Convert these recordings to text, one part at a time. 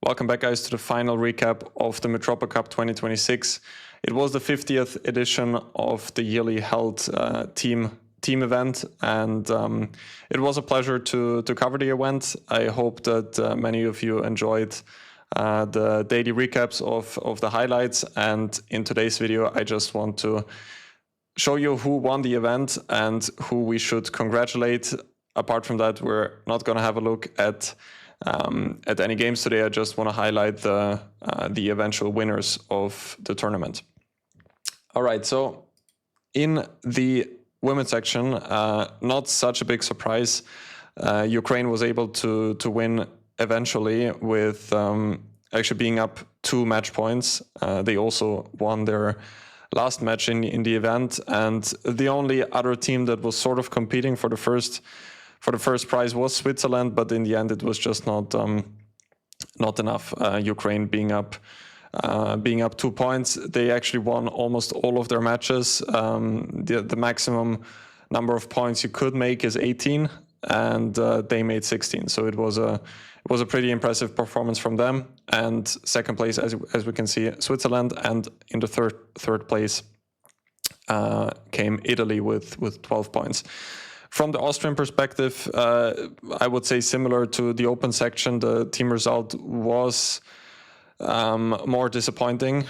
Welcome back, guys, to the final recap of the Mitropa Cup 2026. It was the 50th edition of the yearly held team event, and it was a pleasure to cover the event. I hope that many of you enjoyed the daily recaps of the highlights, and in today's video I just want to show you who won the event and who we should congratulate. Apart from that, we're not going to have a look at any games today. I just want to highlight the eventual winners of the tournament. All right, so in the women's section, not such a big surprise. Ukraine was able to win eventually with actually being up 2 match points. They also won their last match in the event, and the only other team that was sort of competing for the first prize was Switzerland, but in the end it was just not enough. Ukraine being up 2 points, they actually won almost all of their matches. The maximum number of points you could make is 18, and they made 16. So it was a pretty impressive performance from them. And second place, as we can see, Switzerland, and in the third place came Italy with 12 points. From the Austrian perspective, I would say similar to the open section, the team result was more disappointing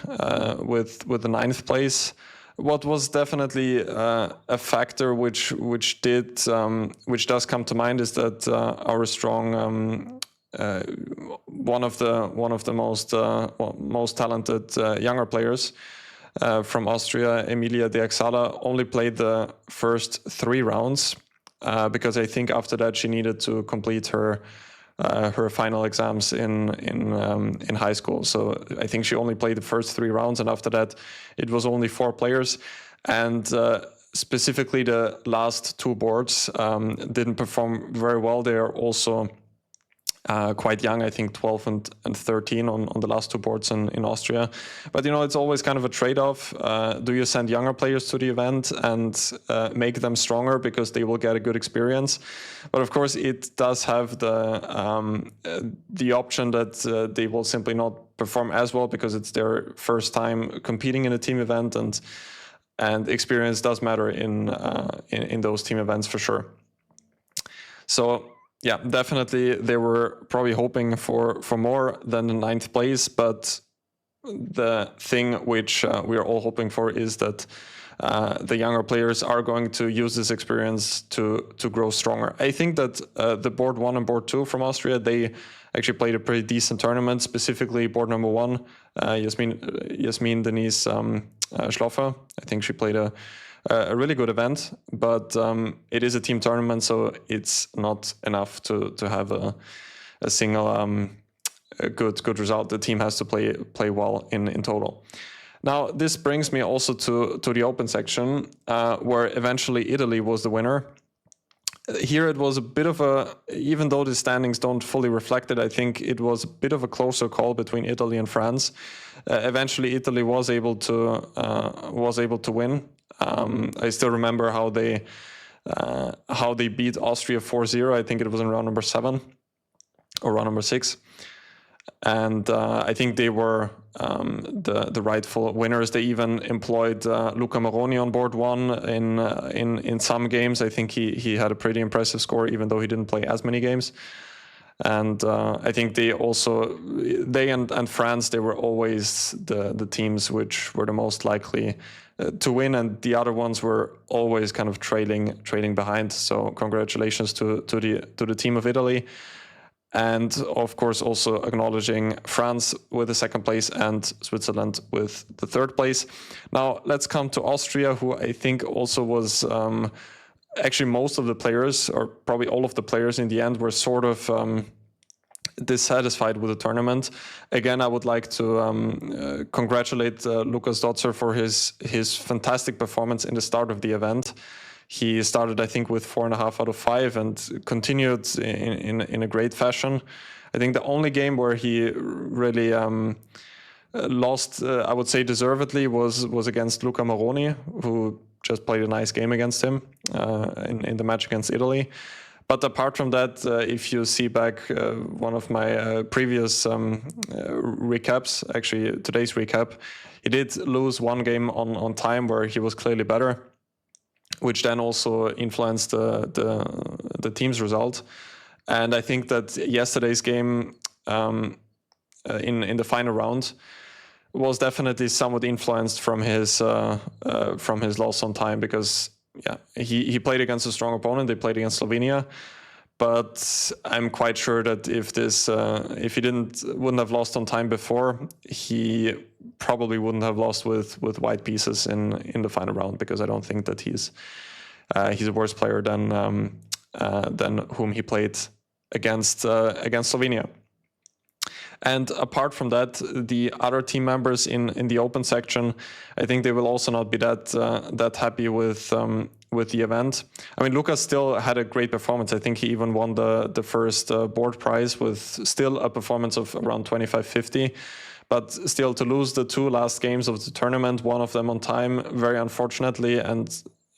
with the 9th place. What was definitely a factor which does come to mind is that our strong one of the most talented younger players from Austria, Emilia de Axala, only played the first 3 rounds. Because I think after that she needed to complete her final exams in high school. So I think she only played the first 3 rounds, and after that it was only 4 players. And specifically the last 2 boards didn't perform very well. They are also quite young, I think 12 and 13 on the last 2 boards in Austria. But it's always kind of a trade-off. Do you send younger players to the event and make them stronger because they will get a good experience? But of course it does have the option that they will simply not perform as well because it's their first time competing in a team event, and experience does matter in those team events for sure. So yeah, definitely they were probably hoping for more than the 9th place, but the thing which we are all hoping for is that the younger players are going to use this experience to grow stronger. I think that the board 1 and board 2 from Austria, they actually played a pretty decent tournament, specifically board number 1, Jasmin Denise Schloffer. I think she played a really good event, but it is a team tournament, so it's not enough to have a single good result. The team has to play well in total. Now this brings me also to the open section, where eventually Italy was the winner. Here it was a bit of even though the standings don't fully reflect it, I think it was a bit of a closer call between Italy and France. Eventually Italy was able to win. I still remember how they beat Austria 4-0. I think it was in round number 7 or round number 6, and I think they were the rightful winners. They even employed Luca Moroni on board 1 in some games. I think he had a pretty impressive score, even though he didn't play as many games. And I think they and France, they were always the teams which were the most likely to win, and the other ones were always kind of trailing behind. So congratulations to the team of Italy, and of course also acknowledging France with the 2nd place and Switzerland with the 3rd place. Now let's come to Austria, who I think also was actually most of the players, or probably all of the players in the end, were sort of dissatisfied with the tournament. Again, I would like to congratulate Lukas Dotzer for his fantastic performance in the start of the event. He started, I think, with 4.5 out of 5 and continued in a great fashion. I think the only game where he really lost, I would say deservedly, was against Luca Moroni, who just played a nice game against him in the match against Italy. But apart from that, if you see back one of my previous recaps, actually today's recap, he did lose one game on time where he was clearly better, which then also influenced the team's result. And I think that yesterday's game in the final round was definitely somewhat influenced from his loss on time, because he played against a strong opponent. They played against Slovenia, but I'm quite sure that if he wouldn't have lost on time before, he probably wouldn't have lost with white pieces in the final round, because I don't think that he's a worse player than whom he played against Slovenia. And apart from that, the other team members in the open section, I think they will also not be that happy with the event. I mean, Lucas still had a great performance. I think he even won the first board prize with still a performance of around 25-50. But still, to lose the two last games of the tournament, one of them on time, very unfortunately, and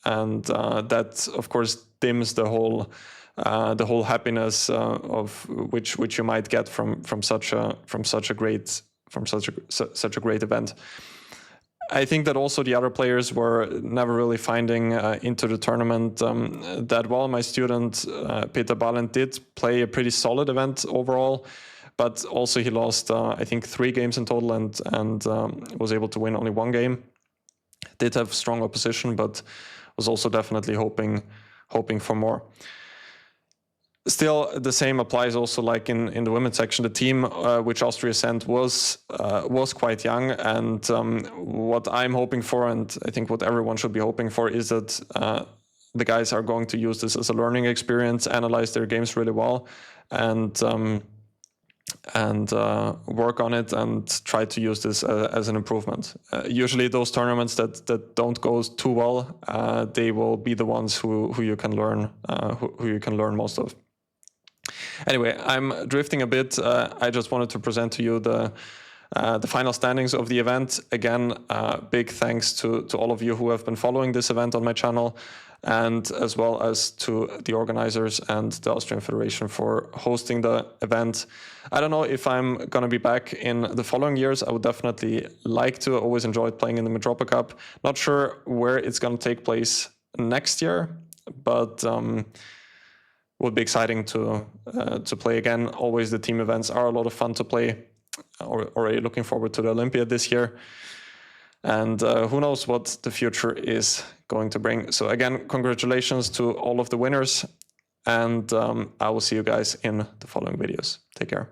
that of course dims the whole happiness of which you might get from such a great event. I think that also the other players were never really finding into the tournament that well. My student Peter Balint did play a pretty solid event overall, but also he lost I think 3 games in total and was able to win only 1 game. Did have strong opposition, but was also definitely hoping for more. Still, the same applies also like in the women's section. The team which Austria sent was quite young, and what I'm hoping for, and I think what everyone should be hoping for, is that the guys are going to use this as a learning experience, analyze their games really well, and work on it and try to use this as an improvement. Usually those tournaments that don't go too well, they will be the ones who you can learn most of. Anyway, I'm drifting a bit. I just wanted to present to you the final standings of the event. Again, big thanks to all of you who have been following this event on my channel, and as well as to the organizers and the Austrian Federation for hosting the event. I don't know if I'm going to be back in the following years. I would definitely like to. I always enjoyed playing in the Mitropa Cup. Not sure where it's going to take place next year, but would be exciting to play again. Always the team events are a lot of fun to play. Already looking forward to the Olympia this year. And who knows what the future is going to bring. So again, congratulations to all of the winners. And I will see you guys in the following videos. Take care.